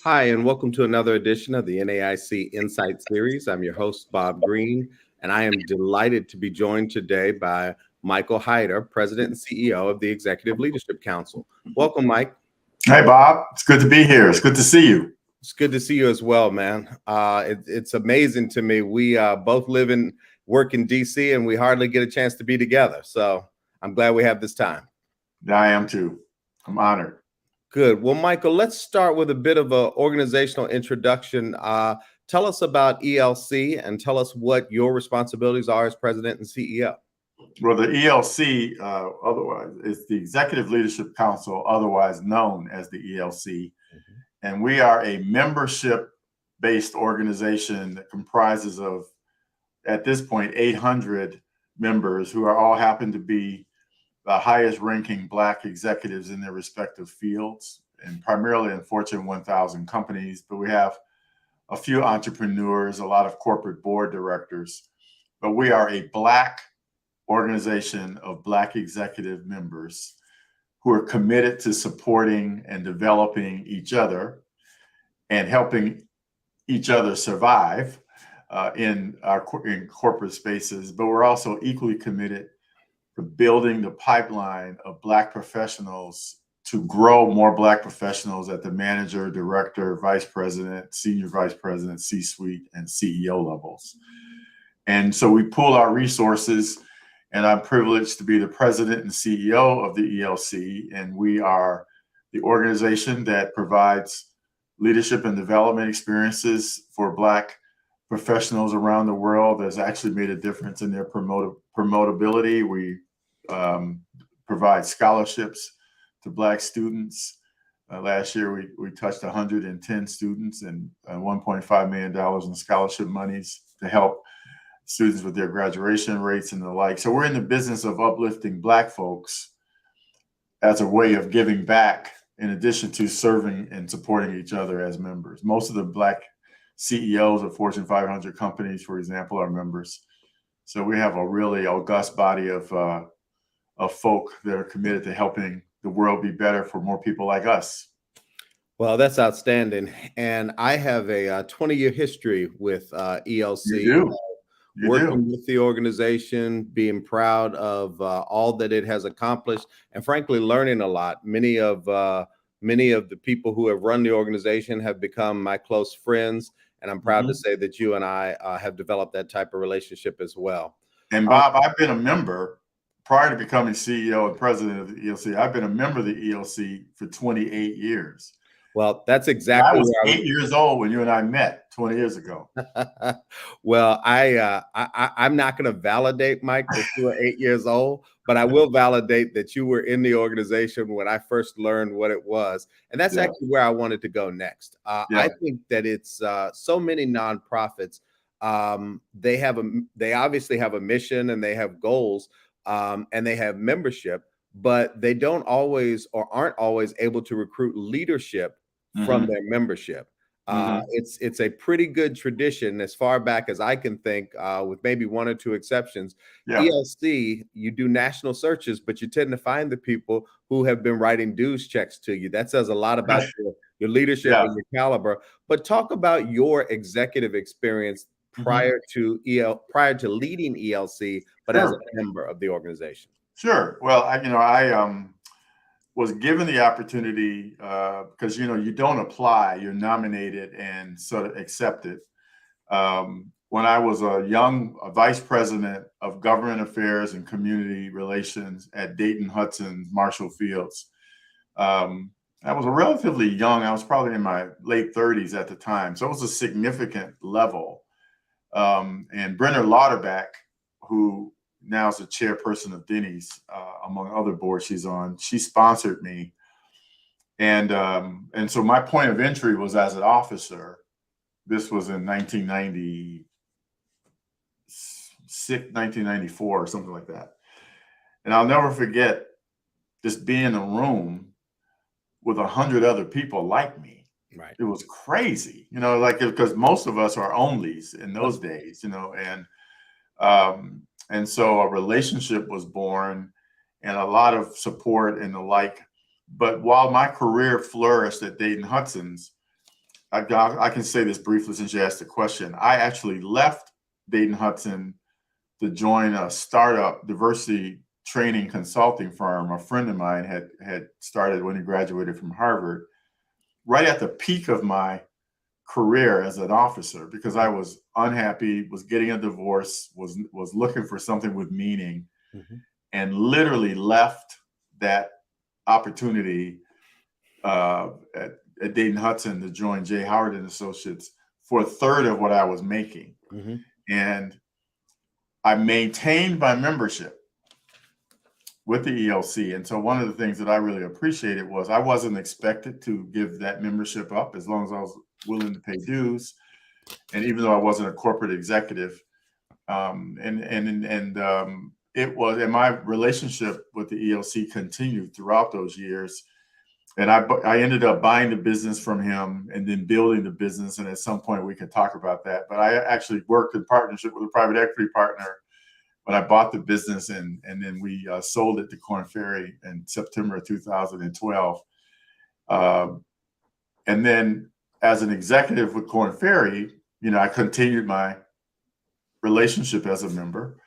Hi, and welcome to another edition of the NAIC Insight Series. I'm your host, Bob Greene, and I am delighted to be joined today by Michael Hyter, President and CEO of the Executive Leadership Council. Welcome, Mike. Hey, Bob. It's good to be here. It's good to see you. It's good to see you as well, man. It's amazing to me. We both work in DC, and we hardly get a chance to be together. So I'm glad we have this time. I am too. I'm honored. Good. Well, Michael, let's start with a bit of an organizational introduction. Tell us about ELC and tell us what your responsibilities are as President and CEO. Well, the ELC, otherwise, is the Executive Leadership Council, otherwise known as the ELC. And we are a membership-based organization that comprises of, at this point, 800 members who are all happen to be the highest ranking Black executives in their respective fields, and primarily in Fortune 1000 companies. But we have a few entrepreneurs, a lot of corporate board directors. But we are a Black organization of Black executive members who are committed to supporting and developing each other and helping each other survive in corporate spaces. But we're also equally committed to building the pipeline of Black professionals to grow more Black professionals at the manager, director, vice president, senior vice president, C-suite, and CEO levels. And so we pool our resources, and I'm privileged to be the president and CEO of the ELC. And we are the organization that provides leadership and development experiences for Black professionals around the world that's actually made a difference in their promotability. We provide scholarships to Black students. Last year, we touched 110 students and $1.5 million in scholarship monies to help students with their graduation rates and the like. So we're in the business of uplifting Black folks as a way of giving back, in addition to serving and supporting each other as members. Most of the Black CEOs of Fortune 500 companies, for example, are members. So we have a really august body of folk that are committed to helping the world be better for more people like us. Well, that's outstanding. And I have a 20-year history with ELC. You do. Working with the organization, being proud of all that it has accomplished, and frankly, learning a lot. Many of the people who have run the organization have become my close friends, and I'm proud to say that you and I have developed that type of relationship as well. And Bob, I've been a member prior to becoming CEO and president of the ELC. I've been a member of the ELC for 28 years. Well, that's exactly. I was 8 years old when you and I met 20 years ago. Well, I'm not going to validate, Mike, that you were 8 years old, but I will validate that you were in the organization when I first learned what it was. And that's actually where I wanted to go next. I think that it's so many nonprofits. They obviously have a mission and they have goals and they have membership, but they don't always or aren't always able to recruit leadership from their membership. It's a pretty good tradition as far back as I can think, with maybe one or two exceptions. ELC, you do national searches, but you tend to find the people who have been writing dues checks to you. That says a lot about your leadership and your caliber. But talk about your executive experience prior to leading ELC, but as a member of the organization. Sure. Well, I was given the opportunity because, you don't apply, you're nominated and sort of accepted. When I was a vice president of government affairs and community relations at Dayton-Hudson Marshall Fields. I was relatively young. I was probably in my late 30s at the time. So it was a significant level. And Brenner Lauterbach, who now is the chairperson of Denny's, among other boards she's on, she sponsored me. And so my point of entry was as an officer. This was in 1994 or something like that. And I'll never forget just being in a room with 100 other people like me. Right. It was crazy, because most of us are onlys in those days, and so a relationship was born and a lot of support and the like. But while my career flourished at Dayton-Hudson's, I can say this briefly since you asked the question. I actually left Dayton-Hudson to join a startup diversity training consulting firm a friend of mine had started when he graduated from Harvard, right at the peak of my career as an officer, because I was unhappy, was getting a divorce, was looking for something with meaning, and literally left that opportunity at Dayton-Hudson to join J. Howard and Associates for a third of what I was making. And I maintained my membership with the ELC. And so one of the things that I really appreciated was I wasn't expected to give that membership up as long as I was willing to pay dues. And even though I wasn't a corporate executive, it was, and my relationship with the ELC continued throughout those years. And I ended up buying the business from him and then building the business. And at some point we can talk about that. But I actually worked in partnership with a private equity partner when I bought the business, and then we sold it to Korn Ferry in September of 2012. And then as an executive with Korn Ferry, I continued my relationship as a member.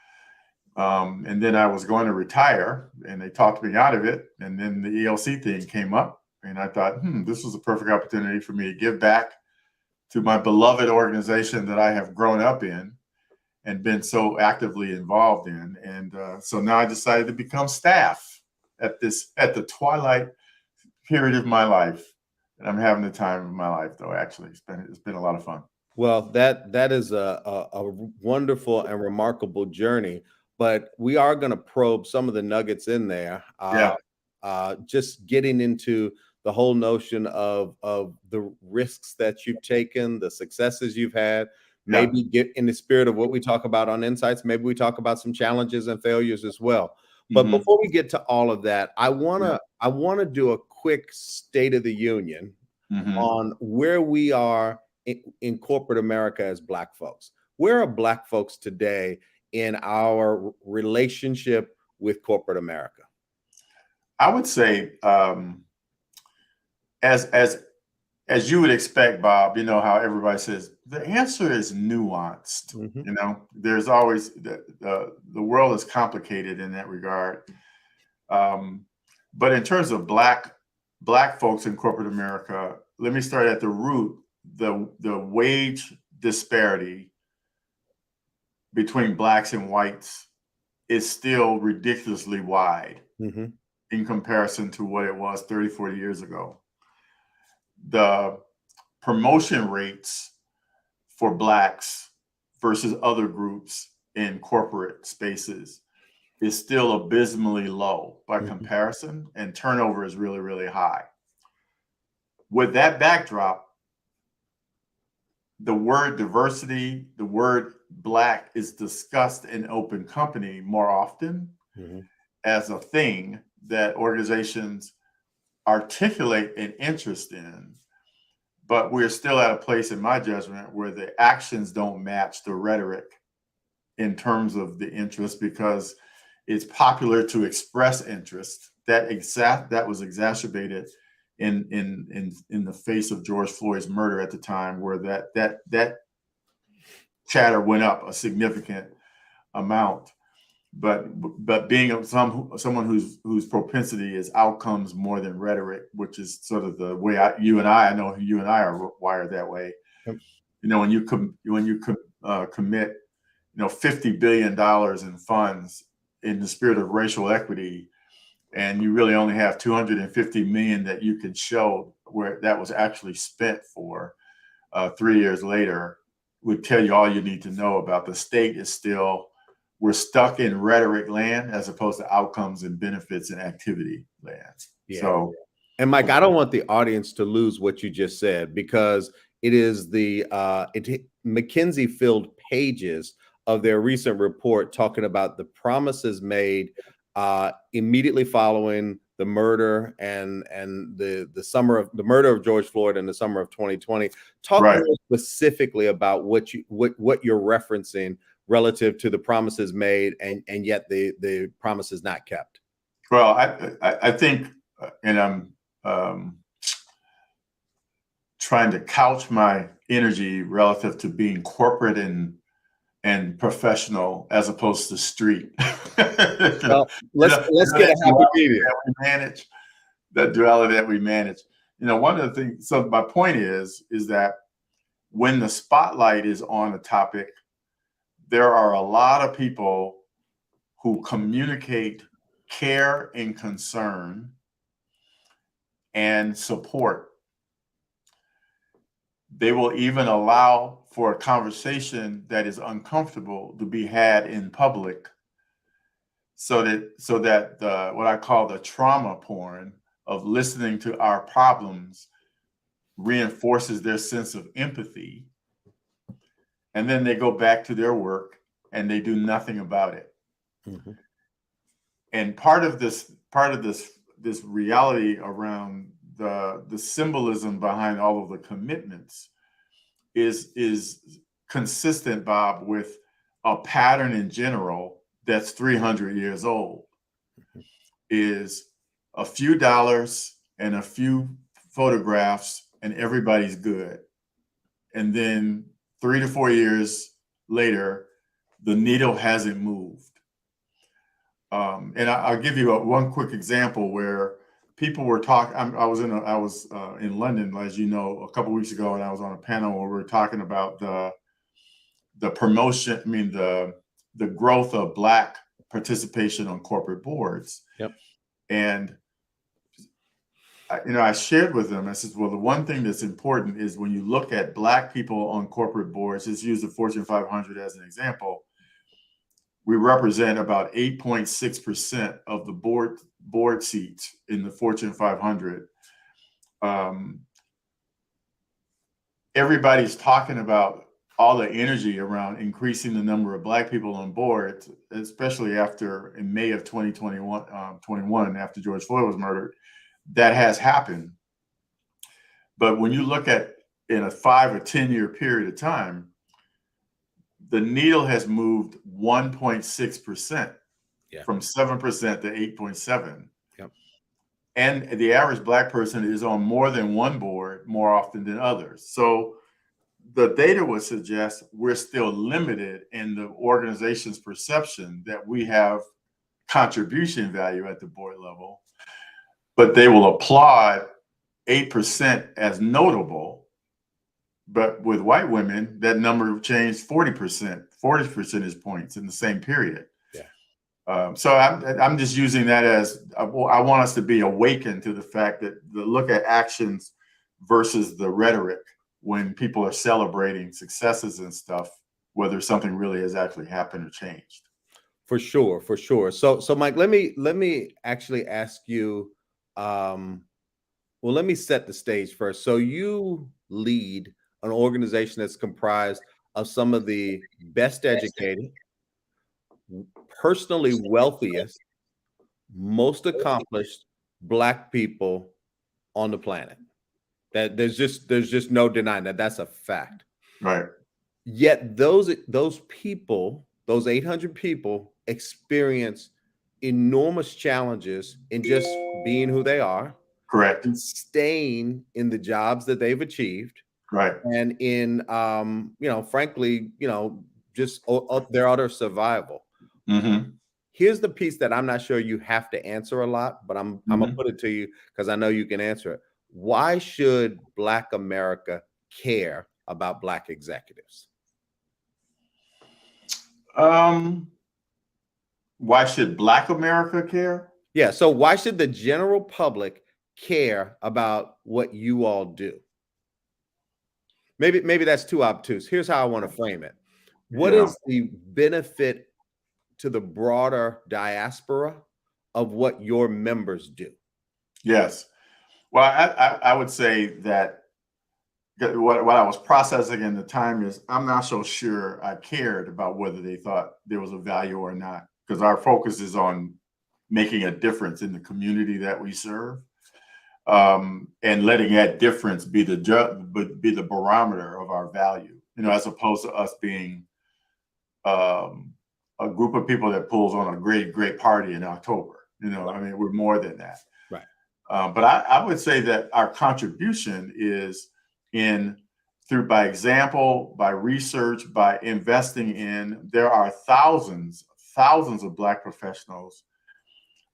And then I was going to retire, and they talked me out of it. And then the ELC thing came up, and I thought, this was a perfect opportunity for me to give back to my beloved organization that I have grown up in and been so actively involved in. And so now I decided to become staff at the twilight period of my life. And I'm having the time of my life, though. Actually, it's been a lot of fun. Well, that is a wonderful and remarkable journey. But we are going to probe some of the nuggets in there. Just getting into the whole notion of the risks that you've taken, the successes you've had. Maybe get in the spirit of what we talk about on Insights. Maybe we talk about some challenges and failures as well. But before we get to all of that, I wanna do a quick State of the Union on where we are in corporate America as Black folks. Where are Black folks today in our relationship with corporate America? I would say, as you would expect, Bob, how everybody says the answer is nuanced. There's always the world is complicated in that regard. But in terms of Black folks in corporate America, let me start at the root. The wage disparity between Blacks and whites is still ridiculously wide in comparison to what it was 30, 40 years ago. The promotion rates for Blacks versus other groups in corporate spaces is still abysmally low by comparison, and turnover is really, really high. With that backdrop, the word diversity, the word Black is discussed in open company more often as a thing that organizations articulate an interest in, but we're still at a place, in my judgment, where the actions don't match the rhetoric in terms of the interest, because it's popular to express interest. That was exacerbated in the face of George Floyd's murder at the time, where that chatter went up a significant amount. But being someone whose propensity is outcomes more than rhetoric, which is sort of the way I know you and I are wired that way. When you commit $50 billion in funds in the spirit of racial equity, and you really only have $250 million that you can show where that was actually spent for 3 years later, would tell you all you need to know about the state is still. We're stuck in rhetoric land as opposed to outcomes and benefits and activity land. So, and Mike, I don't want the audience to lose what you just said, because it is McKinsey filled pages of their recent report talking about the promises made immediately following the murder and the murder of George Floyd in the summer of 2020. Talk more specifically about what you're referencing relative to the promises made and yet the promises not kept. Well, I think, and I'm trying to couch my energy relative to being corporate and professional as opposed to street. Well, let's get a happy medium. That duality that we manage. One of the things, so my point is that when the spotlight is on a topic, there are a lot of people who communicate care and concern and support. They will even allow for a conversation that is uncomfortable to be had in public, so that the, what I call the trauma porn of listening to our problems reinforces their sense of empathy, and then they go back to their work and they do nothing about it. Mm-hmm. And part of this reality around the symbolism behind all of the commitments is consistent, Bob, with a pattern in general that's 300 years old. Mm-hmm. Is a few dollars and a few photographs and everybody's good. And then 3 to 4 years later, the needle hasn't moved. And I'll give you one quick example where people were talking. I was in London, as you know, a couple of weeks ago, and I was on a panel where we were talking about the promotion. The growth of Black participation on corporate boards. Yep. And I shared with them. I said, well, the one thing that's important is when you look at Black people on corporate boards, just use the Fortune 500 as an example. We represent about 8.6% of the board seats in the Fortune 500. Everybody's talking about all the energy around increasing the number of Black people on board, especially in May of 2021, after George Floyd was murdered. That has happened. But when you look at in a 5 or 10 year period of time, the needle has moved 1.6%, from 7% to 8.7%. Yep. And the average Black person is on more than one board more often than others. So the data would suggest we're still limited in the organization's perception that we have contribution value at the board level, but they will applaud 8% as notable. But with white women, that number changed 40 percentage points in the same period. Yeah. So I'm just using that as I want us to be awakened to the fact that look at actions versus the rhetoric when people are celebrating successes and stuff, whether something really has actually happened or changed. For sure. So Mike, let me actually ask you. Let me set the stage first. So you lead an organization that's comprised of some of the best educated, personally wealthiest, most accomplished Black people on the planet. That there's just no denying that. That's a fact. Right. Yet those people, those 800 people, experience enormous challenges in just being who they are. Correct. And staying in the jobs that they've achieved. Right. And in, frankly, just their utter survival. Mm-hmm. Here's the piece that I'm not sure you have to answer a lot, but I'm going to put it to you because I know you can answer it. Why should Black America care about Black executives? Why should Black America care? Yeah. So why should the general public care about what you all do? Maybe that's too obtuse. Here's how I want to frame it. What is the benefit to the broader diaspora of what your members do? Yes. Well, I would say that what I was processing in the time is I'm not so sure I cared about whether they thought there was a value or not, because our focus is on making a difference in the community that we serve. And letting that difference be the barometer of our value, as opposed to us being a group of people that pulls on a great party in October. We're more than that. Right. But I would say that our contribution is by example, by research, by investing in. There are thousands of Black professionals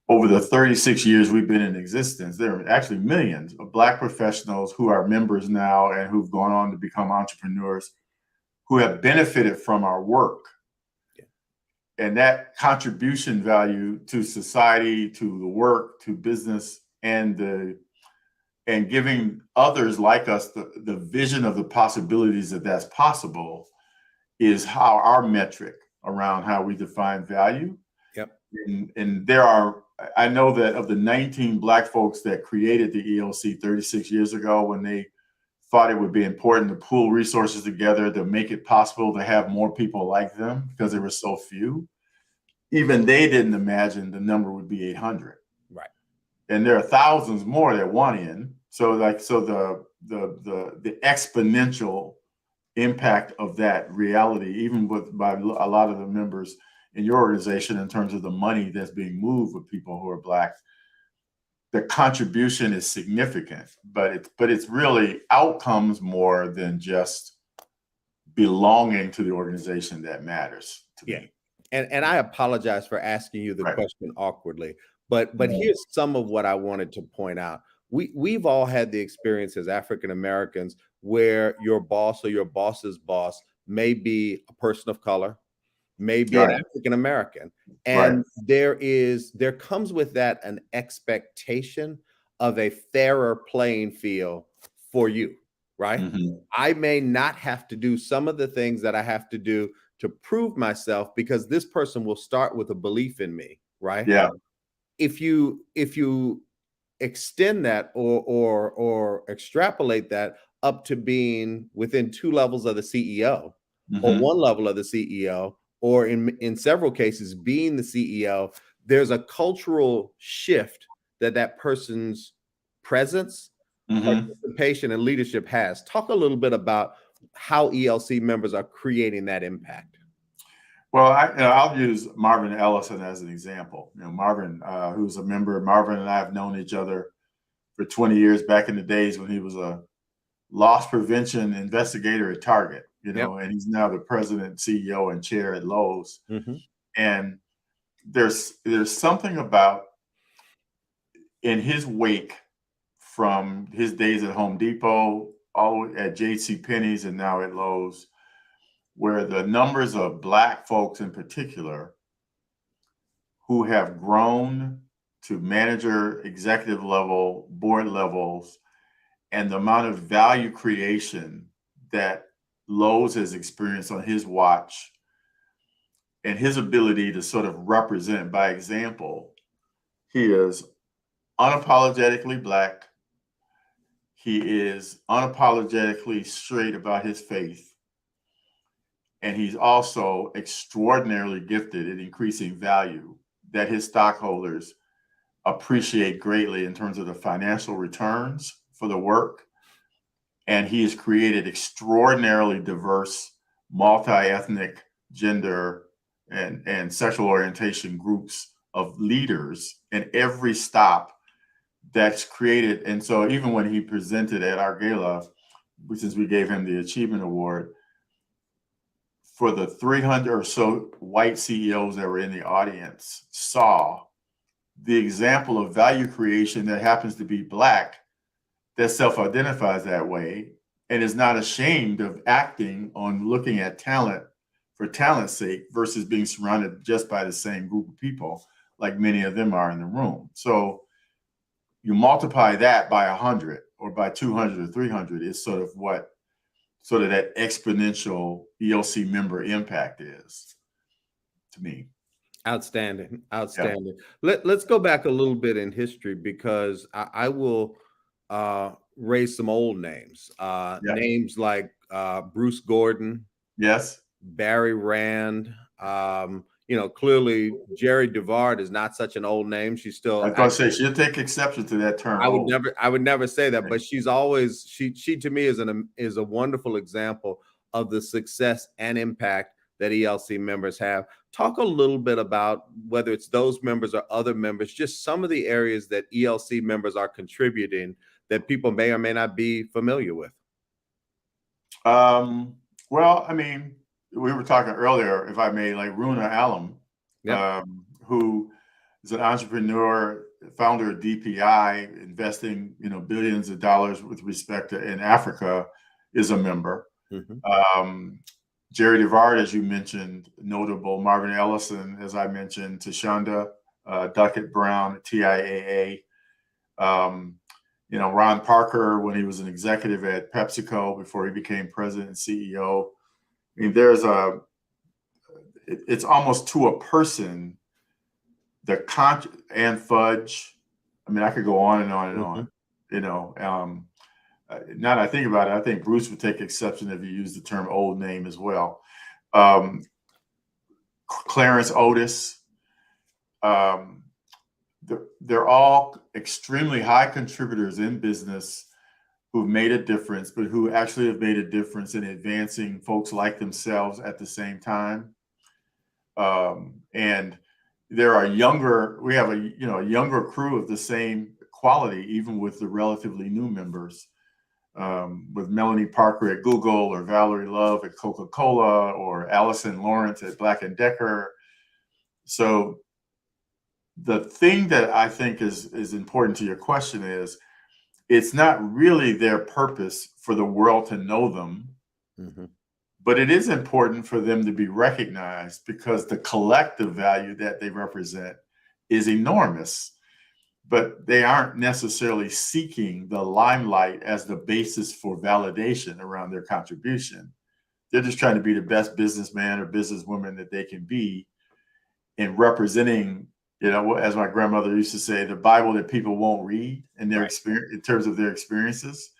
over the 36 years we've been in existence. There are actually millions of Black professionals who are members now and who've gone on to become entrepreneurs who have benefited from our work. And that contribution value to society, to the work, to business, and giving others like us the vision of the possibilities that's possible is how our metric around how we define value. Yep. And I know that of the 19 Black folks that created the ELC 36 years ago, when they thought it would be important to pool resources together to make it possible to have more people like them because there were so few, even they didn't imagine the number would be 800. Right. And there are thousands more that want in. So the exponential impact of that reality, even by a lot of the members in your organization, in terms of the money that's being moved with people who are Black, the contribution is significant, but it's really outcomes more than just belonging to the organization that matters to me. And I apologize for asking you the question awkwardly, but here's some of what I wanted to point out. We've all had the experience as African Americans where your boss or your boss's boss may be a person of color, may be an African American, and there comes with that an expectation of a fairer playing field for you, right? Mm-hmm. I may not have to do some of the things that I have to do to prove myself because this person will start with a belief in me, right? Yeah. If you extend that or extrapolate that up to being within 2 levels of the CEO, mm-hmm. or 1 level of the CEO, or in several cases being the CEO, there's a cultural shift that person's presence, mm-hmm. participation, and leadership has. Talk a little bit about how ELC members are creating that impact. Well, I'll use Marvin Ellison as an example. Marvin, who's a member, Marvin and I have known each other for 20 years back in the days when he was a loss prevention investigator at Target, and he's now the president, CEO, and chair at Lowe's. Mm-hmm. And there's something about in his wake from his days at Home Depot, all at JCPenney's, and now at Lowe's, where the numbers of Black folks in particular who have grown to manager, executive level, board levels, and the amount of value creation that Lowe's has experienced on his watch, and his ability to sort of represent by example. He is unapologetically Black. He is unapologetically straight about his faith. And he's also extraordinarily gifted at increasing value that his stockholders appreciate greatly in terms of the financial returns for the work. And he has created extraordinarily diverse, multi-ethnic, gender, and sexual orientation groups of leaders in every stop that's created. And so even when he presented at our gala, since we gave him the Achievement Award, for the 300 or so white CEOs that were in the audience, saw the example of value creation that happens to be Black, that self-identifies that way, and is not ashamed of acting on looking at talent for talent's sake versus being surrounded just by the same group of people, like many of them are in the room. So you multiply that by 100 or by 200 or 300 is sort of that exponential ELC member impact is to me. Outstanding. Yeah. Let's go back a little bit in history because I will raise some old names. Names like Bruce Gordon. Yes. Barry Rand. Clearly Jerry DeVard is not such an old name. She's still. I was going to say she'll take exception to that term. I would never say that, but she's always she to me is a wonderful example of the success and impact that ELC members have. Talk a little bit about whether it's those members or other members, just some of the areas that ELC members are contributing that people may or may not be familiar with. Well, I mean, we were talking earlier, if I may, like Runa Alum, Yep. who is an entrepreneur, founder of DPI, investing billions of dollars with respect to in Africa, is a member. Jerry DeVard, as you mentioned, notable. Marvin Ellison, as I mentioned, Tashonda Duckett Brown, TIAA. Ron Parker, when he was an executive at PepsiCo before he became president and CEO. I mean, it's almost to a person, and Fudge. I mean, I could go on and on and on. Now that I think about it, I think Bruce would take exception if you use the term old name as well. Clarence Otis. They're all extremely high contributors in business who've made a difference, but who actually have made a difference in advancing folks like themselves at the same time. And there are we have a younger crew of the same quality, even with the relatively new members, with Melanie Parker at Google, or Valerie Love at Coca-Cola, or Allison Lawrence at Black & Decker. So the thing that I think is important to your question is, it's not really their purpose for the world to know them, but it is important for them to be recognized, because the collective value that they represent is enormous. But they aren't necessarily seeking the limelight as the basis for validation around their contribution. They're just trying to be the best businessman or businesswoman that they can be, in representing, as my grandmother used to say, the Bible that people won't read in their experience, in terms of their experiences.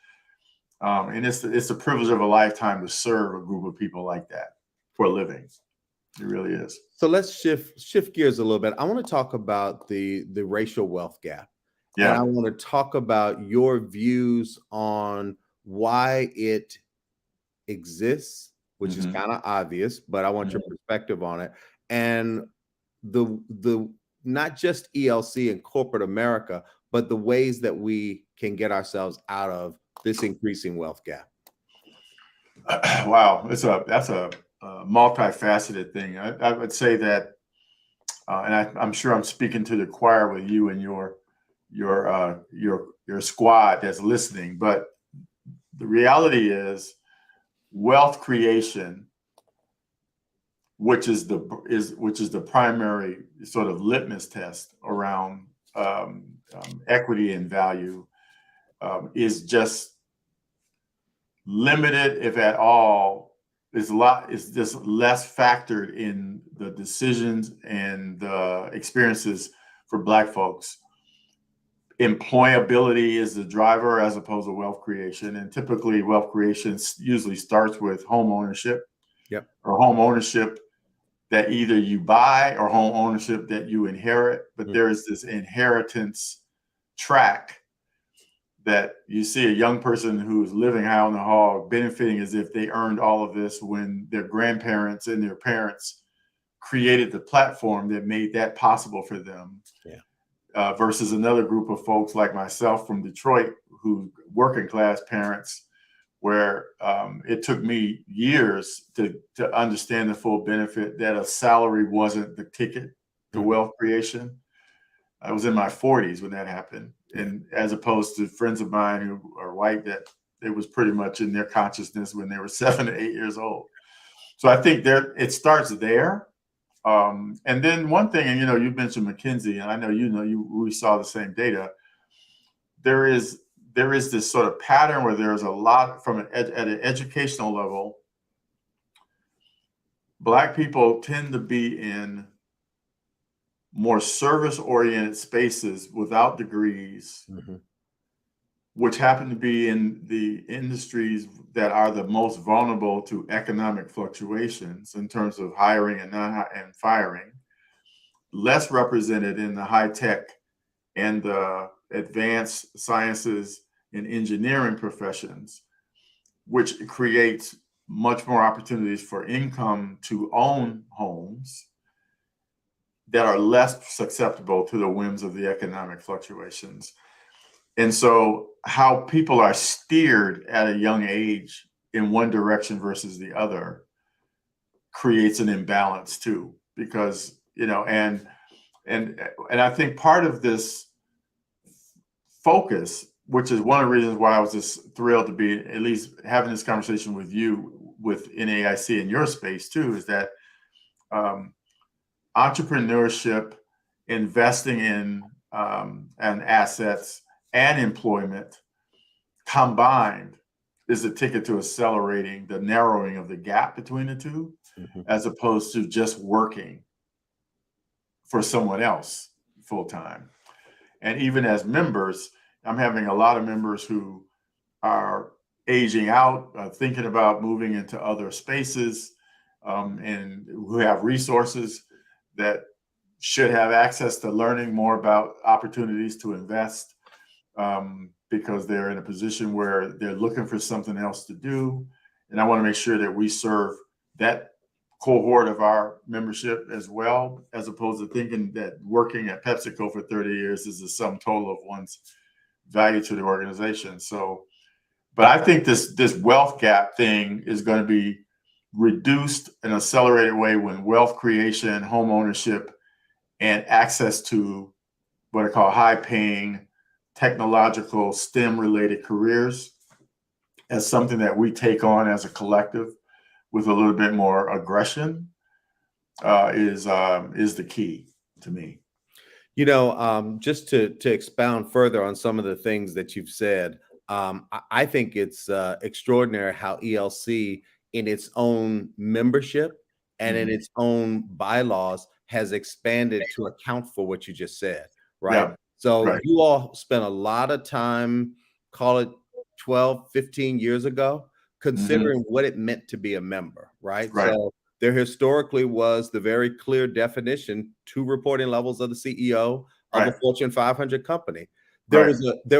And it's the privilege of a lifetime to serve a group of people like that for a living. It really is. So let's shift gears a little bit. I want to talk about the racial wealth gap. Yeah. And I want to talk about your views on why it exists, which is kind of obvious, but I want your perspective on it. And the not just ELC and corporate America, but the ways that we can get ourselves out of this increasing wealth gap. Wow, that's a multifaceted thing. I would say that, and I'm sure I'm speaking to the choir with you and your squad that's listening, but the reality is, wealth creation, which is the primary sort of litmus test around equity and value, is just limited, if at all, is just less factored in the decisions and the experiences for Black folks. Employability is the driver as opposed to wealth creation, and typically wealth creation usually starts with home ownership, or home ownership that either you buy or home ownership that you inherit. But there is this inheritance track that you see a young person who's living high on the hog, benefiting as if they earned all of this when their grandparents and their parents created the platform that made that possible for them. Versus another group of folks like myself from Detroit, who working class parents, where it took me years to understand the full benefit that a salary wasn't the ticket to wealth creation. I was in my 40s when that happened. And as opposed to friends of mine who are white, that it was pretty much in their consciousness when they were 7 to 8 years old. So I think it starts there. And then one thing, and you mentioned McKinsey, and I know we saw the same data. There is this sort of pattern where there's a lot at an educational level. Black people tend to be in more service-oriented spaces without degrees, which happen to be in the industries that are the most vulnerable to economic fluctuations in terms of hiring and firing, less represented in the high tech and the advanced sciences and engineering professions, which creates much more opportunities for income to own homes that are less susceptible to the whims of the economic fluctuations. And so how people are steered at a young age in one direction versus the other creates an imbalance too, because, and I think part of this focus, which is one of the reasons why I was just thrilled to be at least having this conversation with you with NAIC in your space too, is that entrepreneurship, investing in and assets and employment combined is a ticket to accelerating the narrowing of the gap between the two, as opposed to just working for someone else full time. And even as members, I'm having a lot of members who are aging out, thinking about moving into other spaces, and who have resources that should have access to learning more about opportunities to invest, because they're in a position where they're looking for something else to do. And I want to make sure that we serve that cohort of our membership as well, as opposed to thinking that working at PepsiCo for 30 years is the sum total of one's value to the organization. So, but I think this wealth gap thing is going to be reduced in an accelerated way when wealth creation, home ownership, and access to what I call high-paying technological STEM-related careers as something that we take on as a collective with a little bit more aggression is the key to me. Just to expound further on some of the things that you've said, I think it's extraordinary how ELC in its own membership and in its own bylaws has expanded to account for what you just said, right? Yeah, so right. You all spent a lot of time, call it 12, 15 years ago, considering what it meant to be a member, right? So there historically was the very clear definition, 2 reporting levels of the CEO of a Fortune 500 company. There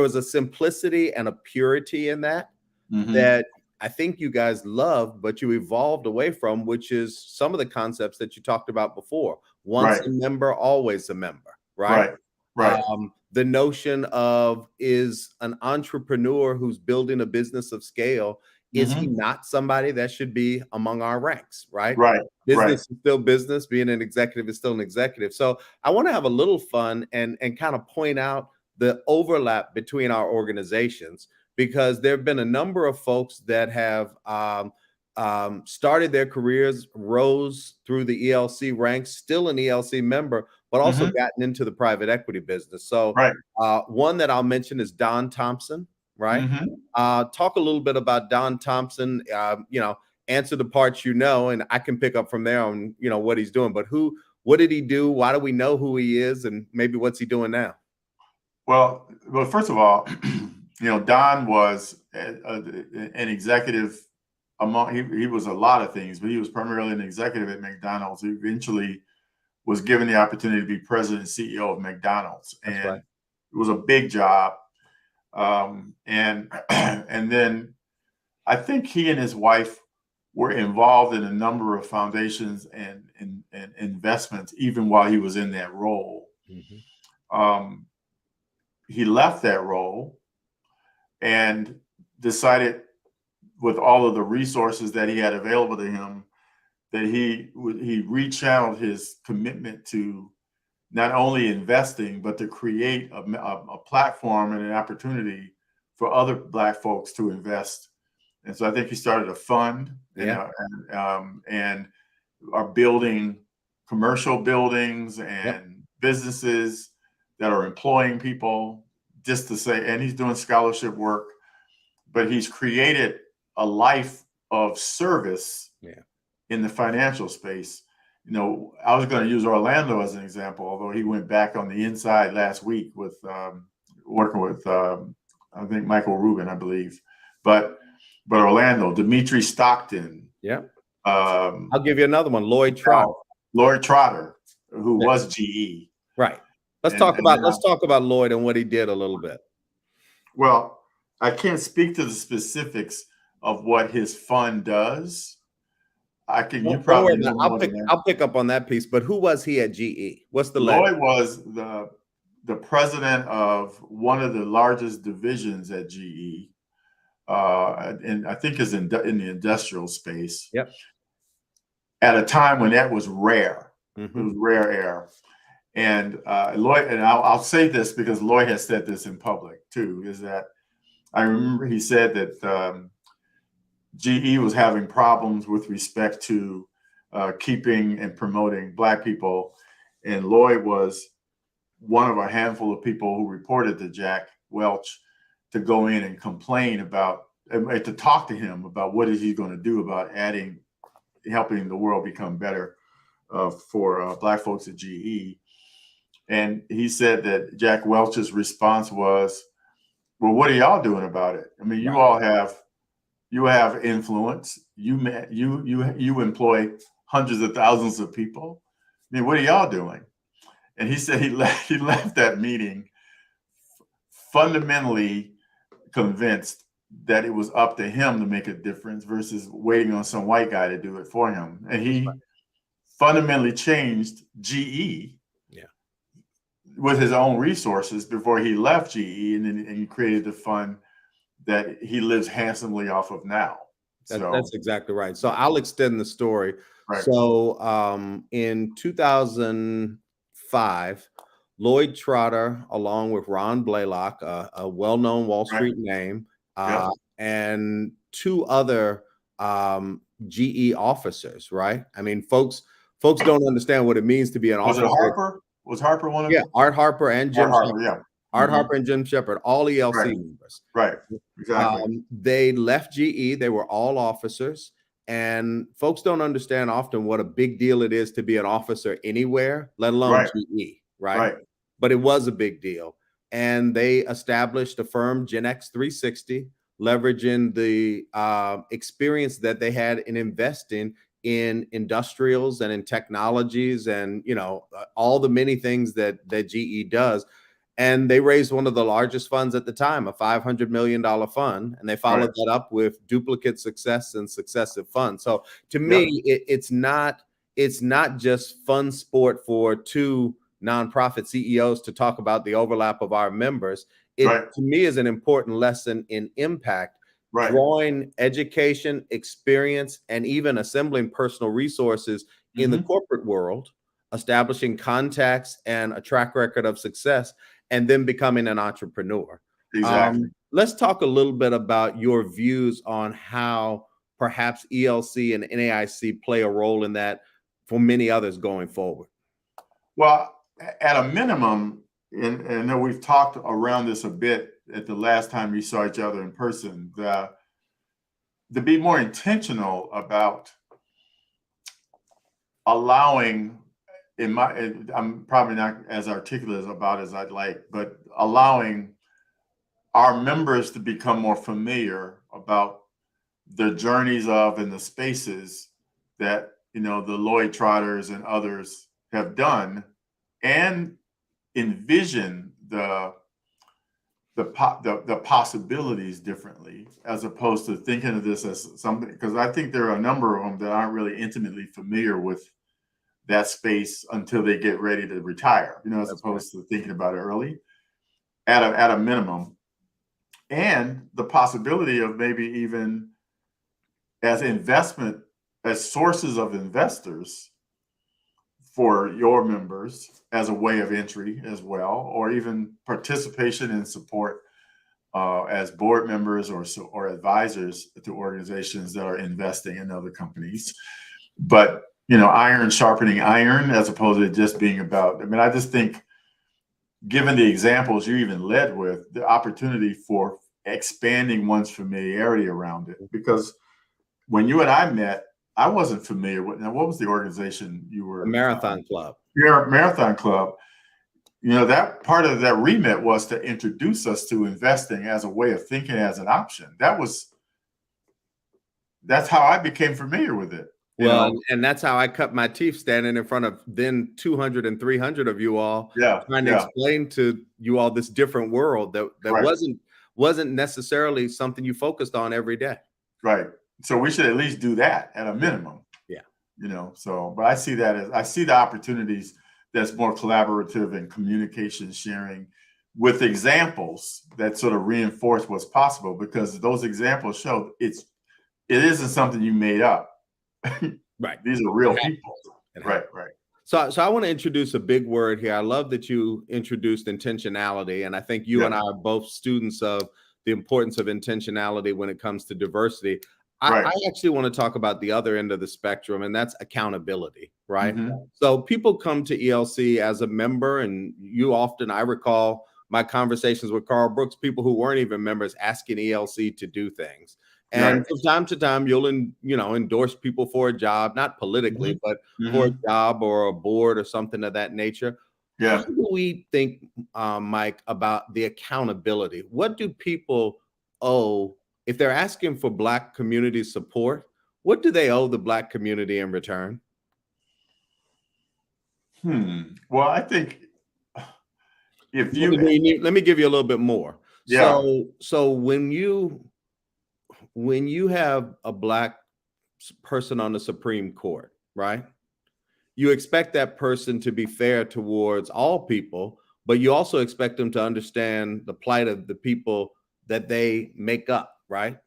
was a simplicity and a purity in that that I think you guys loved, but you evolved away from, which is some of the concepts that you talked about before. Once a member, always a member, right? The notion of, is an entrepreneur who's building a business of scale, is he not somebody that should be among our ranks, right? Business is still business. Being an executive is still an executive. So I want to have a little fun and kind of point out the overlap between our organizations, because there have been a number of folks that have started their careers, rose through the ELC ranks, still an ELC member, but also gotten into the private equity business. So one that I'll mention is Don Thompson, right? Talk a little bit about Don Thompson, answer the parts and I can pick up from there on, what he's doing. But what did he do? Why do we know who he is? And maybe what's he doing now? Well, first of all, Don was an executive he was a lot of things, but he was primarily an executive at McDonald's. He eventually was given the opportunity to be president and CEO of McDonald's. It was a big job. And then I think he and his wife were involved in a number of foundations and investments, even while he was in that role. He left that role and decided, with all of the resources that he had available to him, that he rechanneled his commitment to not only investing, but to create a platform and an opportunity for other Black folks to invest. And so I think he started a fund and are building commercial buildings and businesses that are employing people, just to say, and he's doing scholarship work, but he's created a life of service in the financial space. I was going to use Orlando as an example, although he went back on the inside last week with working with I think Michael Rubin, I believe, but Orlando, Dimitri Stockton. I'll give you another one, Lloyd Trotter. Lloyd Trotter, who was GE. Right. Let's talk about Lloyd and what he did a little bit. Well, I can't speak to the specifics of what his fund does. I'll pick up on that piece. But who was he at GE? What's the Lloyd was the president of one of the largest divisions at GE, and I think is in the industrial space. Yep. At a time when that was rare. Mm-hmm. It was rare air. And Lloyd, and I'll say this because Lloyd has said this in public too, is that I remember he said that GE was having problems with respect to keeping and promoting Black people. And Lloyd was one of a handful of people who reported to Jack Welch to go in and complain about, to talk to him about what is he going to do about helping the world become better for Black folks at GE. And he said that Jack Welch's response was, well, what are y'all doing about it? I mean, you all have influence. You employ hundreds of thousands of people. I mean, what are y'all doing? And he said he left that meeting fundamentally convinced that it was up to him to make a difference versus waiting on some white guy to do it for him. And he fundamentally changed GE with his own resources before he left GE, and he created the fund that he lives handsomely off of now. That's exactly right. So I'll extend the story. Right. So in 2005, Lloyd Trotter, along with Ron Blaylock, a well-known Wall Street name, and two other GE officers, right? I mean, folks don't understand what it means to be an officer. Was it Harper? Was Harper one of them? Yeah, Art Harper and Jim Shepard. Art Harper and Jim Shepard, all ELC members. Right, exactly. They left GE. They were all officers. And folks don't understand often what a big deal it is to be an officer anywhere, let alone GE, right? But it was a big deal. And they established a firm, Gen X 360, leveraging the experience that they had in investing in industrials and in technologies and, you know, all the many things that GE does. And they raised one of the largest funds at the time, a $500 million fund. And they followed that up with duplicate success and successive funds. So to me, it's not just fun sport for two nonprofit CEOs to talk about the overlap of our members. It to me is an important lesson in impact. Drawing education, experience, and even assembling personal resources in the corporate world, establishing contacts and a track record of success, and then becoming an entrepreneur. Exactly. Let's talk a little bit about your views on how perhaps ELC and NAIC play a role in that for many others going forward. Well, at a minimum, and I know we've talked around this a bit at the last time we saw each other in person, to be more intentional about allowing, I'm probably not as articulate about as I'd like, but allowing our members to become more familiar about the journeys of and the spaces that, you know, the Lloyd Trotters and others have done, and envision the possibilities differently, as opposed to thinking of this as something, because I think there are a number of them that aren't really intimately familiar with that space until they get ready to retire, you know, as opposed to thinking about it early at a minimum. And the possibility of maybe even as sources of investors for your members as a way of entry as well, or even participation and support as board members or advisors to organizations that are investing in other companies. But, you know, iron sharpening iron, as opposed to just being about, I mean, I just think, given the examples you even led with, the opportunity for expanding one's familiarity around it. Because when you and I met, I wasn't familiar with, now what was the organization you were? Marathon Club. Marathon Club. You know, that part of that remit was to introduce us to investing as a way of thinking as an option. That's how I became familiar with it. Well, and that's how I cut my teeth standing in front of then 200 and 300 of you all, trying to explain to you all this different world that wasn't necessarily something you focused on every day. Right. So we should at least do that at a minimum. Yeah. You know, so, but I see the opportunities that's more collaborative and communication sharing with examples that sort of reinforce what's possible, because those examples show it isn't something you made up. Right. These are real people. Right. So I want to introduce a big word here. I love that you introduced intentionality. And I think you and I are both students of the importance of intentionality when it comes to diversity. I actually want to talk about the other end of the spectrum, and that's accountability, right? So people come to ELC as a member, and I recall my conversations with Carl Brooks, people who weren't even members asking ELC to do things. And from time to time, you'll endorse people for a job, not politically, but for a job or a board or something of that nature. How do we think, Mike, about the accountability? What do people owe if they're asking for Black community support? What do they owe the Black community in return? Well, I think if let me give you a little bit more. So when you have a Black person on the Supreme Court, right? You expect that person to be fair towards all people, but you also expect them to understand the plight of the people that they make up, right?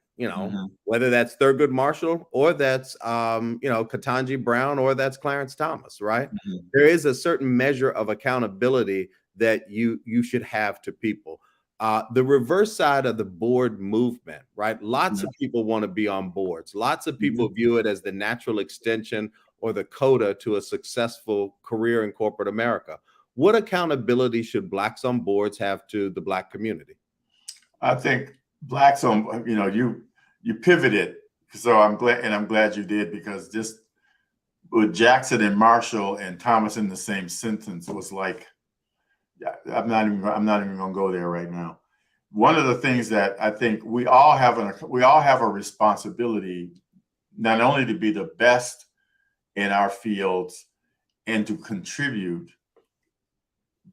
Whether that's Thurgood Marshall or that's, Ketanji Brown or that's Clarence Thomas, right? There is a certain measure of accountability that you should have to people. The reverse side of the board movement, right? Lots of people want to be on boards. Lots of people view it as the natural extension or the coda to a successful career in corporate America. What accountability should Blacks on boards have to the Black community? I think Blacks on, you pivoted. So I'm glad you did, because just with Jackson and Marshall and Thomas in the same sentence was like, I'm not even going to go there right now. One of the things that I think we all have a responsibility, not only to be the best in our fields and to contribute,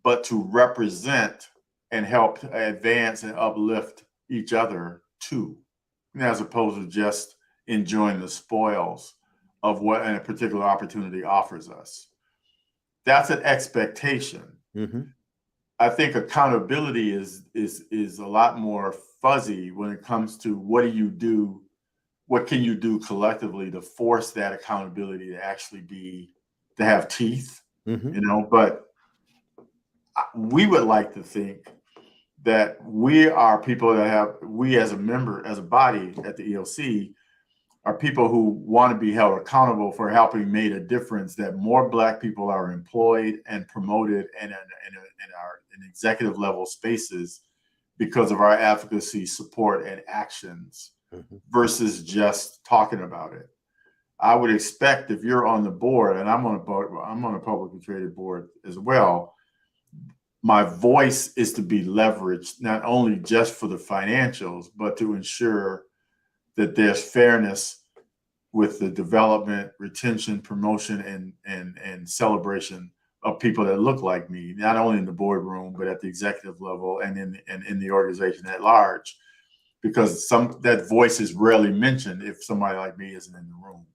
but to represent and help advance and uplift each other too, as opposed to just enjoying the spoils of what a particular opportunity offers us. That's an expectation. I think accountability is a lot more fuzzy when it comes to what can you do collectively to force that accountability to actually to have teeth, but we would like to think that we are people we as a member, as a body at the ELC, are people who want to be held accountable for helping make a difference, that more Black people are employed and promoted and in executive level spaces because of our advocacy, support, and actions versus just talking about it. I would expect, if you're on the board, and I'm on a publicly traded board as well, my voice is to be leveraged not only just for the financials, but to ensure that there's fairness with the development, retention, promotion, and celebration of people that look like me, not only in the boardroom, but at the executive level and in the organization at large, because that voice is rarely mentioned if somebody like me isn't in the room.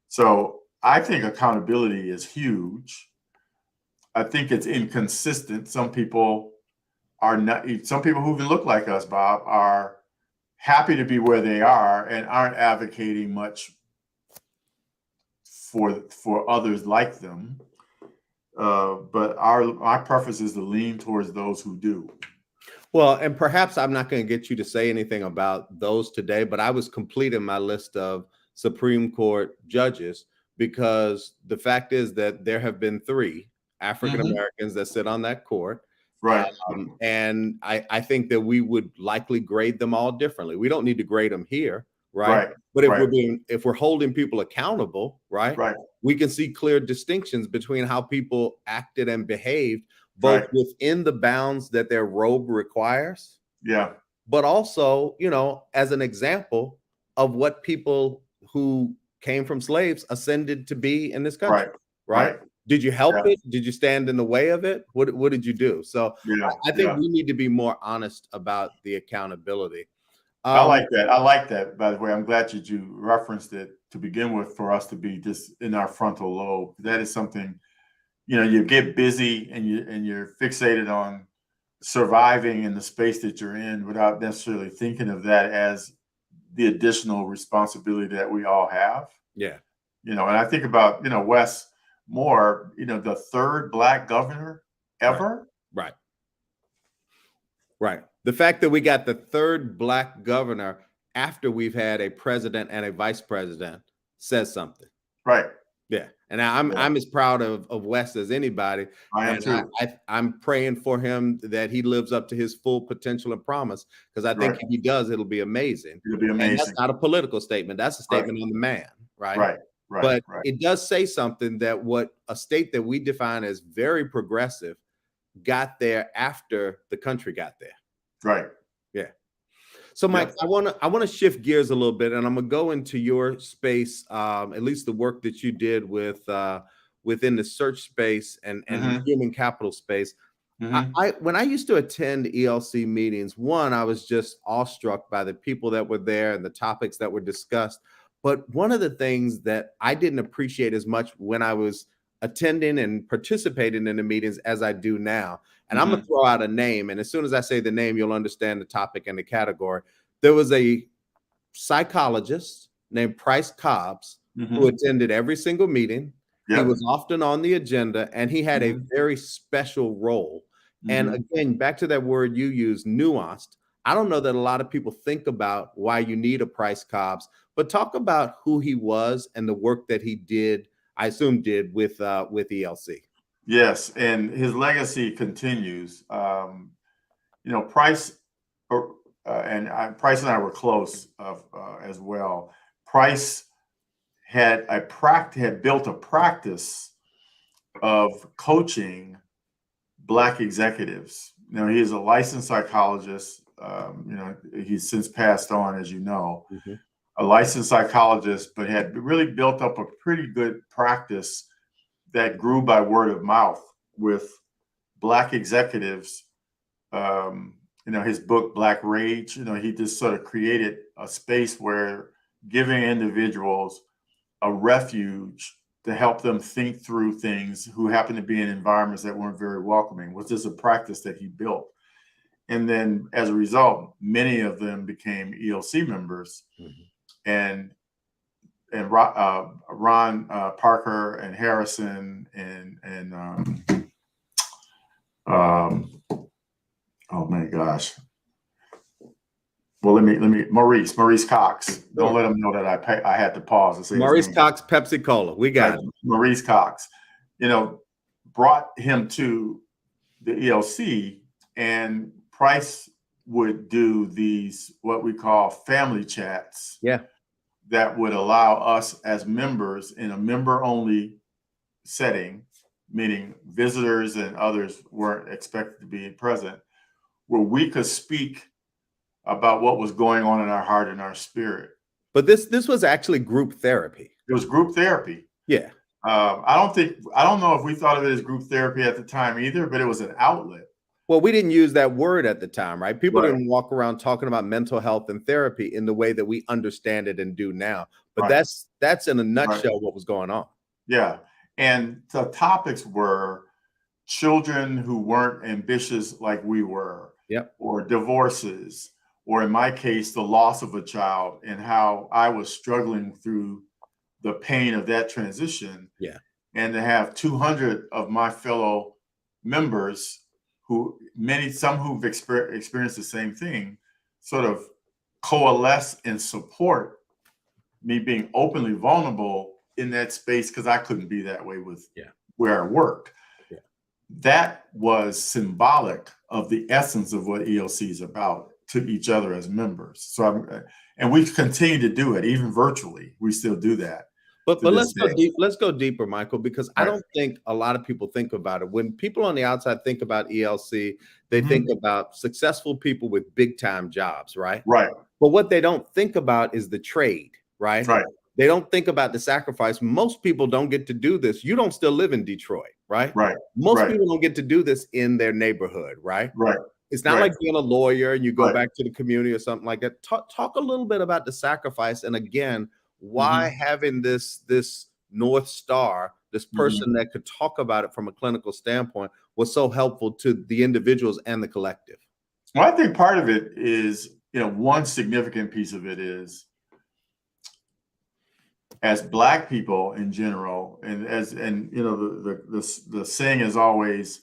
So I think accountability is huge. I think it's inconsistent. Some people who even look like us, Bob, are happy to be where they are and aren't advocating much for others like them. But our preference is to lean towards those who do. Well, and perhaps I'm not going to get you to say anything about those today, but I was completing my list of Supreme Court judges, because the fact is that there have been 3 African Americans that sit on that court. Right. And I think that we would likely grade them all differently. We don't need to grade them here, right? But if we're holding people accountable, right, we can see clear distinctions between how people acted and behaved, both within the bounds that their robe requires, but also, as an example of what people who came from slaves ascended to be in this country, right? Did you help it? Did you stand in the way of it? What did you do? So I think we need to be more honest about the accountability. I like that. By the way, I'm glad that you referenced it to begin with, for us to be just in our frontal lobe. That is something, you get busy and you're fixated on surviving in the space that you're in without necessarily thinking of that as the additional responsibility that we all have. Yeah. And I think about, Wes Moore, the third Black governor ever. Right. The fact that we got the third Black governor after we've had a president and a vice president says something. Right. Yeah. And I'm as proud of Wes as anybody. I am too. I'm praying for him that he lives up to his full potential and promise, because I think if he does, it'll be amazing. It'll be amazing. And that's not a political statement. That's a statement on the man. Right. But it does say something that what a state that we define as very progressive got there after the country got there. Right. Yeah. So, Mike, I want to shift gears a little bit, and I'm gonna go into your space, at least the work that you did with within the search space and human capital space. When I used to attend ELC meetings, I was just awestruck by the people that were there and the topics that were discussed. But one of the things that I didn't appreciate as much when I was attending and participating in the meetings as I do now, and I'm going to throw out a name, and as soon as I say the name, you'll understand the topic and the category. There was a psychologist named Price Cobbs who attended every single meeting. He was often on the agenda, and he had a very special role. And again, back to that word you use, nuanced. I don't know that a lot of people think about why you need a Price Cobbs, but talk about who he was and the work that he did, I assume with ELC. Yes, and his legacy continues. Price Price and I were close as well. Price had built a practice of coaching Black executives. He is a licensed psychologist. He's since passed on, as you know. A licensed psychologist, but had really built up a pretty good practice that grew by word of mouth with Black executives. His book, Black Rage, he just sort of created a space where giving individuals a refuge to help them think through things who happen to be in environments that weren't very welcoming was just a practice that he built. And then as a result, many of them became ELC members. And Ron Parker and Harrison and oh my gosh. Well, let me Maurice Cox. Don't let him know that I had to pause and say Maurice Cox, Pepsi Cola. We got it. Maurice Cox, brought him to the ELC, and Price would do these what we call family chats. That would allow us as members in a member-only setting, meaning visitors and others weren't expected to be present, where we could speak about what was going on in our heart and our spirit. But this was actually group therapy. It was group therapy. Yeah. I don't know if we thought of it as group therapy at the time either, but it was an outlet. Well, we didn't use that word at the time, right? People didn't walk around talking about mental health and therapy in the way that we understand it and do now. But that's in a nutshell what was going on. Yeah. And the topics were children who weren't ambitious like we were, or divorces, or in my case, the loss of a child, and how I was struggling through the pain of that transition. And to have 200 of my fellow members some who've experienced the same thing, sort of coalesce and support me being openly vulnerable in that space, because I couldn't be that way with where I worked. That was symbolic of the essence of what ELC is about to each other as members. So and we continue to do it, even virtually. We still do that. But let's go deeper, Michael, because I don't think a lot of people think about it. When people on the outside think about ELC, they think about successful people with big time jobs, right? But what they don't think about is the trade, right? They don't think about the sacrifice. Most people don't get to do this. You don't still live in Detroit, right? Most people don't get to do this in their neighborhood, right? It's not like being a lawyer and you go back to the community or something like that. Talk a little bit about the sacrifice, and again, why having this North Star, this person that could talk about it from a clinical standpoint, was so helpful to the individuals and the collective? Well, I think part of it is, one significant piece of it is, as Black people in general, and the saying is always,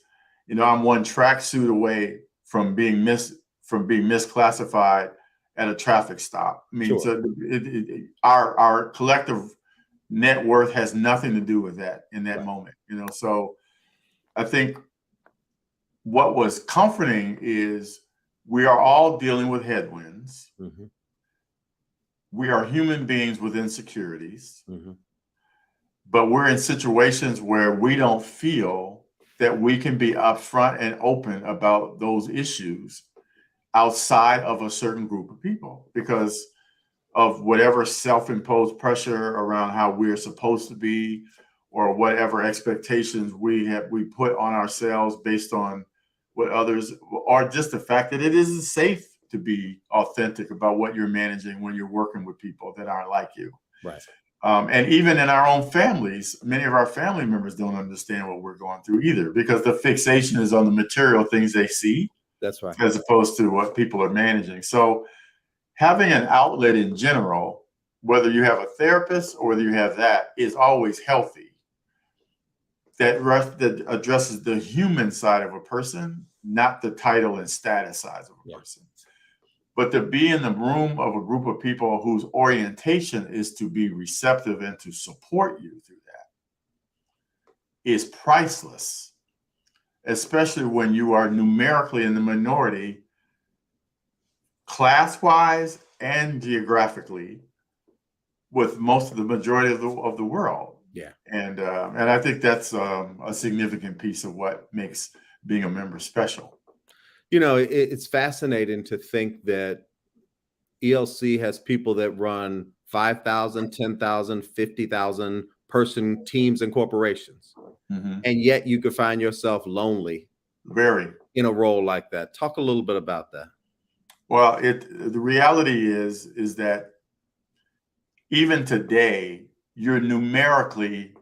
I'm one tracksuit away from being misclassified at a traffic stop. I mean, Sure. so our collective net worth has nothing to do with that in that moment. So I think what was comforting is we are all dealing with headwinds. We are human beings with insecurities, but we're in situations where we don't feel that we can be upfront and open about those issues outside of a certain group of people because of whatever self-imposed pressure around how we're supposed to be, or whatever expectations we put on ourselves based on what others, or just the fact that it isn't safe to be authentic about what you're managing when you're working with people that aren't like you. Right. And even in our own families, many of our family members don't understand what we're going through either, because the fixation is on the material things they see. That's right. As opposed to what people are managing. So having an outlet in general, whether you have a therapist or whether you have that, is always healthy. That addresses the human side of a person, not the title and status side of a person. But to be in the room of a group of people whose orientation is to be receptive and to support you through that is priceless, especially when you are numerically in the minority, class-wise and geographically, with most of the majority of the world. Yeah. And I think that's a significant piece of what makes being a member special. It's fascinating to think that ELC has people that run 5,000, 10,000, 50,000 person teams and corporations. And yet you could find yourself lonely in a role like that. Talk a little bit about that. Well, the reality is that even today, you're numerically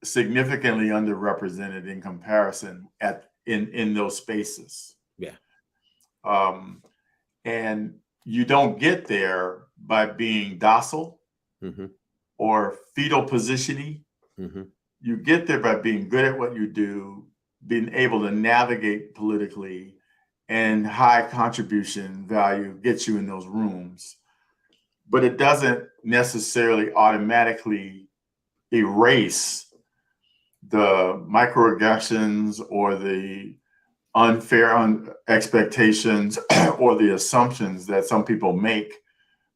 significantly underrepresented in comparison in those spaces. Yeah. And you don't get there by being docile or fetal positioning. You get there by being good at what you do, being able to navigate politically, and high contribution value gets you in those rooms. But it doesn't necessarily automatically erase the microaggressions or the unfair expectations or the assumptions that some people make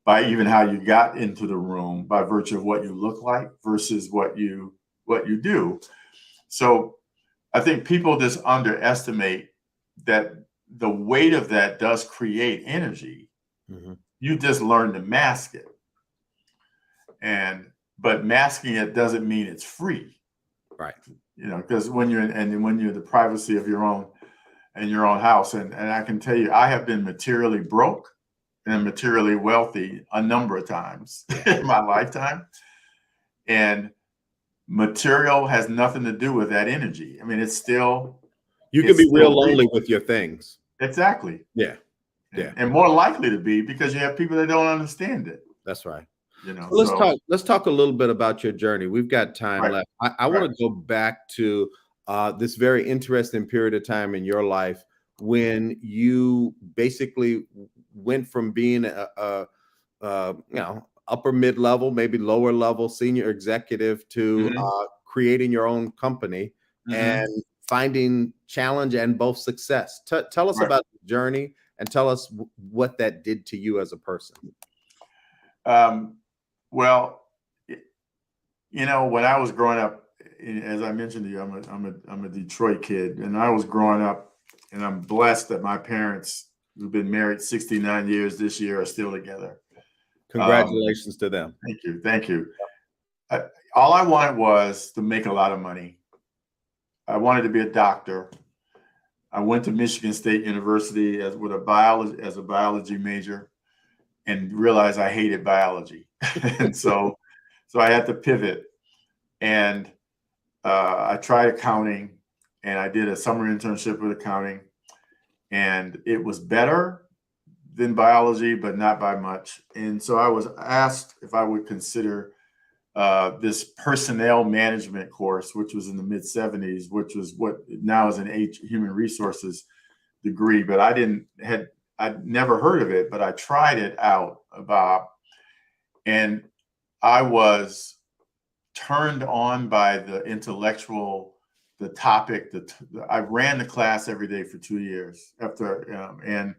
by even how you got into the room by virtue of what you look like versus what you do. So I think people just underestimate that the weight of that does create energy. You just learn to mask it. But masking it doesn't mean it's free. Right. Because when you're in the privacy of your own house, and I can tell you, I have been materially broke and materially wealthy a number of times in my lifetime. And material has nothing to do with that energy. I mean, you can be real lonely with your things. Exactly. Yeah. Yeah. And more likely to be because you have people that don't understand it. That's right. So let's talk a little bit about your journey. We've got time left. I want to go back to this very interesting period of time in your life when you basically went from being a upper mid-level, maybe lower level senior executive to creating your own company and finding challenge and both success. Tell us about the journey and tell us what that did to you as a person. Well, when I was growing up, as I mentioned to you, I'm a Detroit kid, and I was growing up, and I'm blessed that my parents, who've been married 69 years this year, are still together. Congratulations to them. Thank you. All I wanted was to make a lot of money. I wanted to be a doctor. I went to Michigan State University as a biology major, and realized I hated biology, and so I had to pivot. And I tried accounting, and I did a summer internship with accounting, and it was better than biology, but not by much. And so I was asked if I would consider this personnel management course, which was in the mid 70s, which was what now is an human resources degree, but I'd never heard of it, but I tried it out, Bob, and I was turned on by the intellectual, the topic. I ran the class every day for 2 years and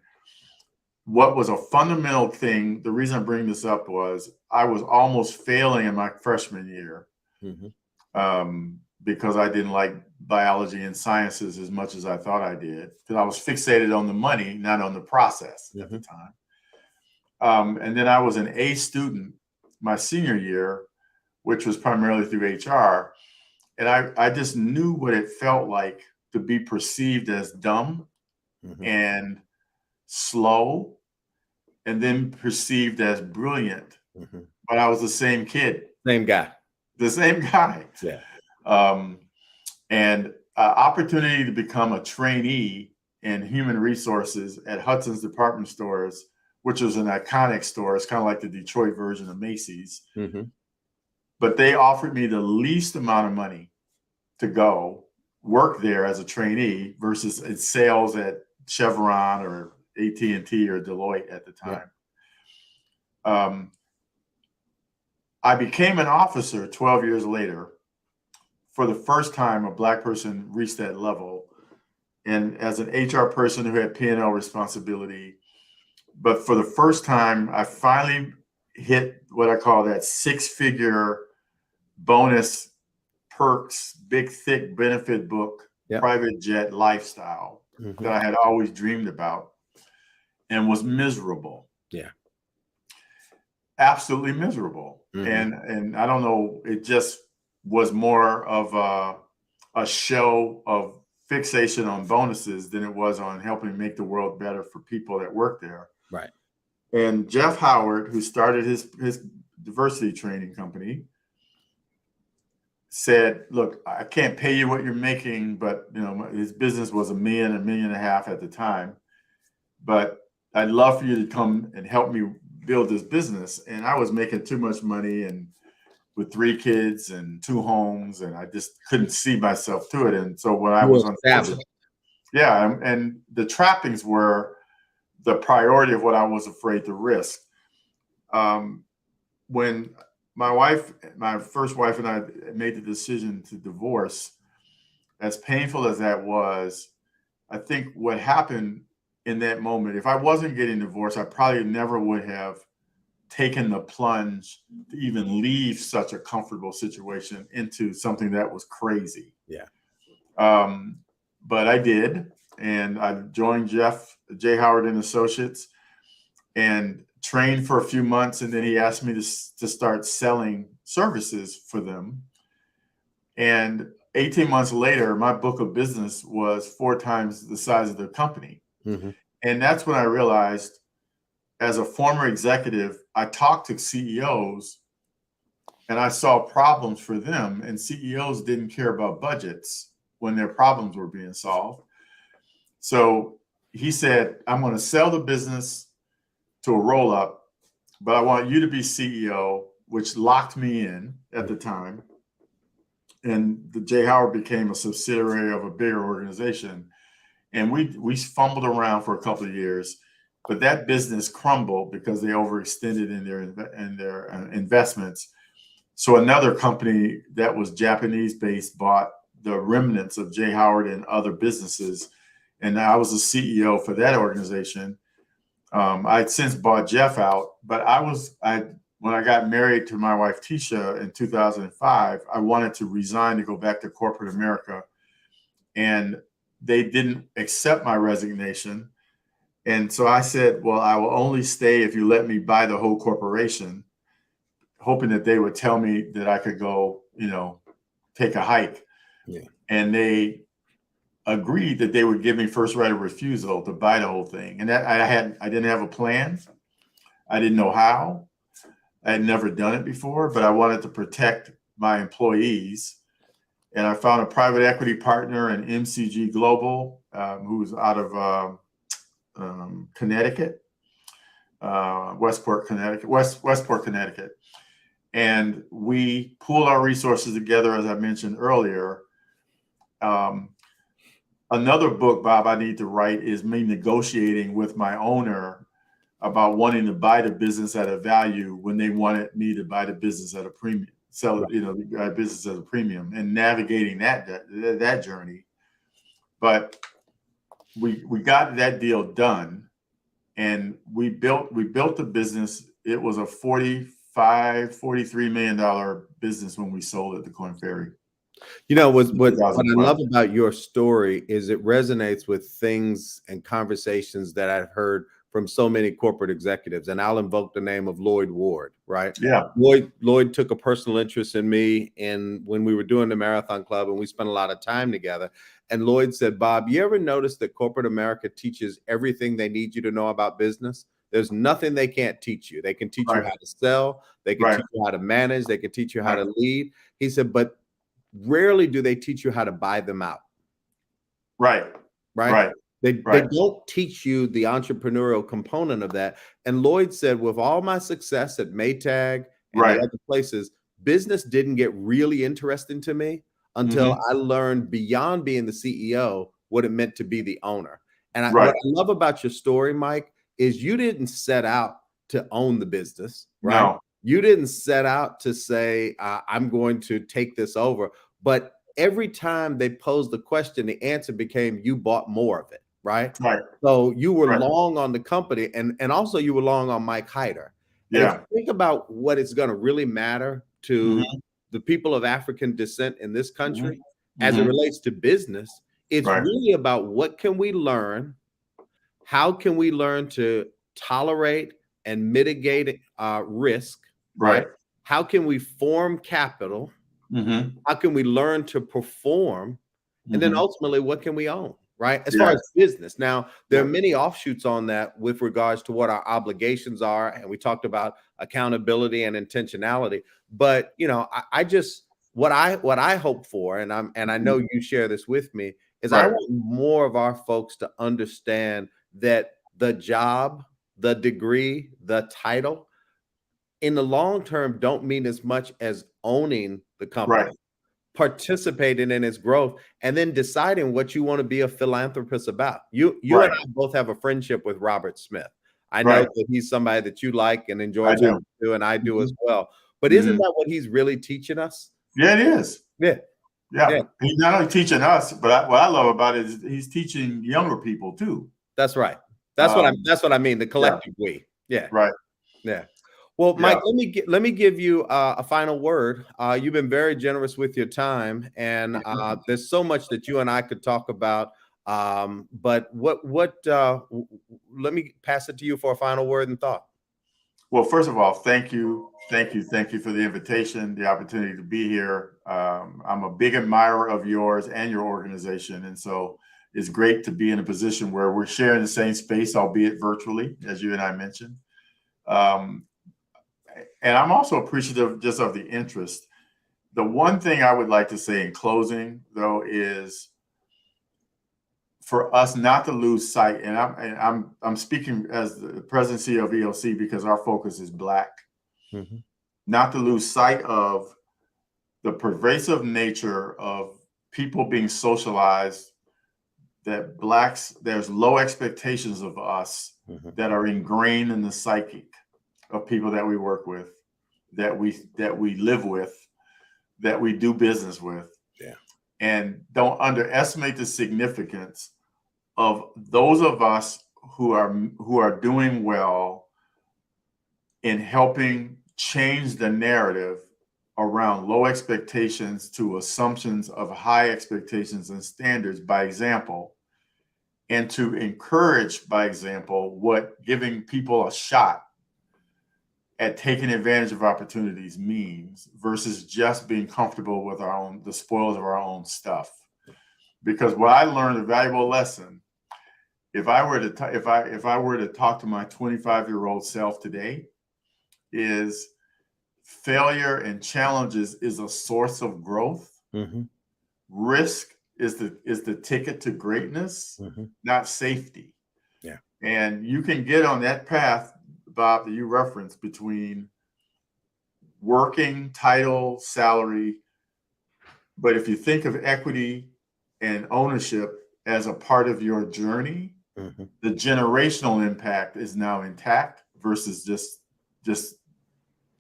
what was a fundamental thing, the reason I bring this up was I was almost failing in my freshman year because I didn't like biology and sciences as much as I thought I did, because I was fixated on the money, not on the process at the time. And then I was an A student my senior year, which was primarily through HR. And I just knew what it felt like to be perceived as dumb and slow, and then perceived as brilliant. But I was the same kid. Same guy. The same guy. Yeah. And opportunity to become a trainee in human resources at Hudson's Department Stores, which was an iconic store. It's kind of like the Detroit version of Macy's. But they offered me the least amount of money to go work there as a trainee versus in sales at Chevron or AT&T or Deloitte at the time. I became an officer 12 years later. For the first time, a Black person reached that level. And as an HR person who had P&L responsibility, but for the first time, I finally hit what I call that 6-figure bonus perks, big, thick benefit book, private jet lifestyle that I had always dreamed about, and was miserable. Yeah. Absolutely miserable. And I don't know, it just was more of a show of fixation on bonuses than it was on helping make the world better for people that work there. Right. And Jeff Howard, who started his diversity training company, said, look, I can't pay you what you're making, but his business was $1 million, $1.5 million at the time. But I'd love for you to come and help me build this business. And I was making too much money and with 3 kids and 2 homes, and I just couldn't see myself to it. And so when I was unfortunate, and the trappings were the priority of what I was afraid to risk. When my first wife and I made the decision to divorce, as painful as that was, I think what happened in that moment, if I wasn't getting divorced, I probably never would have taken the plunge to even leave such a comfortable situation into something that was crazy. Yeah. But I did, and I joined J. Howard and Associates, and trained for a few months, and then he asked me to start selling services for them. And 18 months later, my book of business was 4 times the size of the company. And that's when I realized, as a former executive, I talked to CEOs and I saw problems for them, and CEOs didn't care about budgets when their problems were being solved. So he said, I'm going to sell the business to a roll-up, but I want you to be CEO, which locked me in at the time. And the J. Howard became a subsidiary of a bigger organization. And we fumbled around for a couple of years, but that business crumbled because they overextended in their investments. So another company that was Japanese-based bought the remnants of J. Howard and other businesses. And I was the CEO for that organization. I'd since bought Jeff out, but when I got married to my wife, Tisha, in 2005, I wanted to resign to go back to corporate America. And they didn't accept my resignation. And so I said, well, I will only stay if you let me buy the whole corporation, hoping that they would tell me that I could go, take a hike. Yeah. And they agreed that they would give me first right of refusal to buy the whole thing. And that I didn't have a plan. I didn't know how. I had never done it before, but I wanted to protect my employees. And I found a private equity partner in MCG Global, who's out of Connecticut, Westport, Connecticut. And we pooled our resources together, as I mentioned earlier. Another book, Bob, I need to write is me negotiating with my owner about wanting to buy the business at a value when they wanted me to buy the business at a premium. So, business at a premium, and navigating that journey. But we got that deal done, and we built the business. It was a $43 million business when we sold it to Korn Ferry. What I love about your story is it resonates with things and conversations that I've heard from so many corporate executives. And I'll invoke the name of Lloyd Ward, right? Yeah. Lloyd took a personal interest in me when we were doing the Marathon Club, and we spent a lot of time together. And Lloyd said, Bob, you ever notice that corporate America teaches everything they need you to know about business? There's nothing they can't teach you. They can teach you how to sell. They can teach you how to manage. They can teach you how to lead. He said, but rarely do they teach you how to buy them out. Right. They don't teach you the entrepreneurial component of that. And Lloyd said, with all my success at Maytag and at other places, business didn't get really interesting to me until I learned beyond being the CEO what it meant to be the owner. And what I love about your story, Mike, is you didn't set out to own the business, right? No. You didn't set out to say, I'm going to take this over. But every time they posed the question, the answer became, you bought more of it. Right. So you were long on the company, and also you were long on Mike Hyter. And if you think about what it's going to really matter to the people of African descent in this country as it relates to business, it's really about what can we learn? How can we learn to tolerate and mitigate risk? Right. How can we form capital? How can we learn to perform? And then ultimately, what can we own? Right. As far as business. Now, there are many offshoots on that with regards to what our obligations are. And we talked about accountability and intentionality. But, I just what I hope for, and I know you share this with me, is I want more of our folks to understand that the job, the degree, the title in the long term don't mean as much as owning the company. Participating in its growth, and then deciding what you want to be a philanthropist about. You and I both have a friendship with Robert Smith. I know that he's somebody that you like and enjoy talking to, and I do as well. But isn't that what he's really teaching us? Yeah, it is. Yeah. He's not only teaching us, but what I love about it is he's teaching younger people too. That's right. That's what I mean. The collective we. Yeah. Right. Yeah. Well, Mike, let me give you a final word. You've been very generous with your time, and there's so much that you and I could talk about. But let me pass it to you for a final word and thought. Well, first of all, thank you for the invitation, the opportunity to be here. I'm a big admirer of yours and your organization, and so it's great to be in a position where we're sharing the same space, albeit virtually, as you and I mentioned. And I'm also appreciative just of the interest. The one thing I would like to say in closing, though, is for us not to lose sight. And I'm speaking as the President CEO of ELC because our focus is Black. Not to lose sight of the pervasive nature of people being socialized. That Blacks, there's low expectations of us that are ingrained in the psychic of people that we work with, that we live with, that we do business with. And don't underestimate the significance of those of us who are doing well in helping change the narrative around low expectations to assumptions of high expectations and standards by example, and to encourage by example what giving people a shot at taking advantage of opportunities means versus just being comfortable with the spoils of our own stuff. Because what I learned, a valuable lesson, if I were to talk to my 25-year-old self today, is failure and challenges is a source of growth. Mm-hmm. Risk is the ticket to greatness, Mm-hmm. not safety. Yeah. And you can get on that path, Bob, that you referenced, between working, title, salary. But if you think of equity and ownership as a part of your journey, Mm-hmm. the generational impact is now intact versus just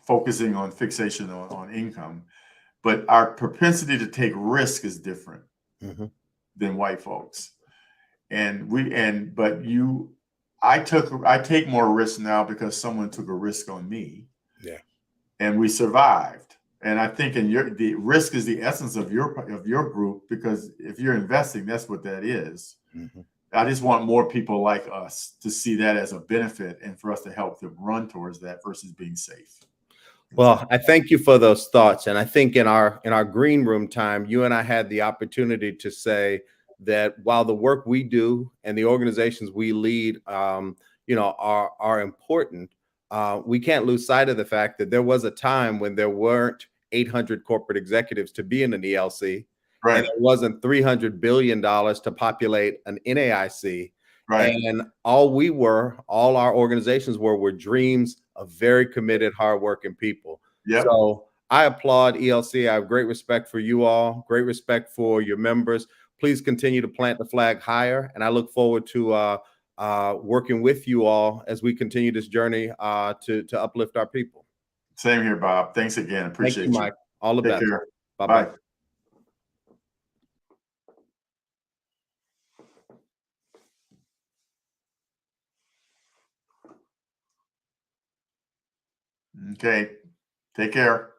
focusing on fixation on income. But our propensity to take risk is different Mm-hmm. than white folks. I take more risk now because someone took a risk on me. Yeah. And we survived. And I think the risk is the essence of your group, because if you're investing, that's what that is. Mm-hmm. I just want more people like us to see that as a benefit and for us to help them run towards that versus being safe. Well, I thank you for those thoughts. And I think in our green room time, you and I had the opportunity to say that while the work we do and the organizations we lead, are important, we can't lose sight of the fact that there was a time when there weren't 800 corporate executives to be in an ELC, Right. and it wasn't $300 billion to populate an NAIC. Right. And all our organizations were dreams of very committed, hardworking people. Yep. So I applaud ELC. I have great respect for you all, great respect for your members. Please continue to plant the flag higher. And I look forward to working with you all as we continue this journey to uplift our people. Same here, Bob. Thanks again. Appreciate Thank you, Mike. All the Take best. care. Bye-bye. Bye. Okay. Take care.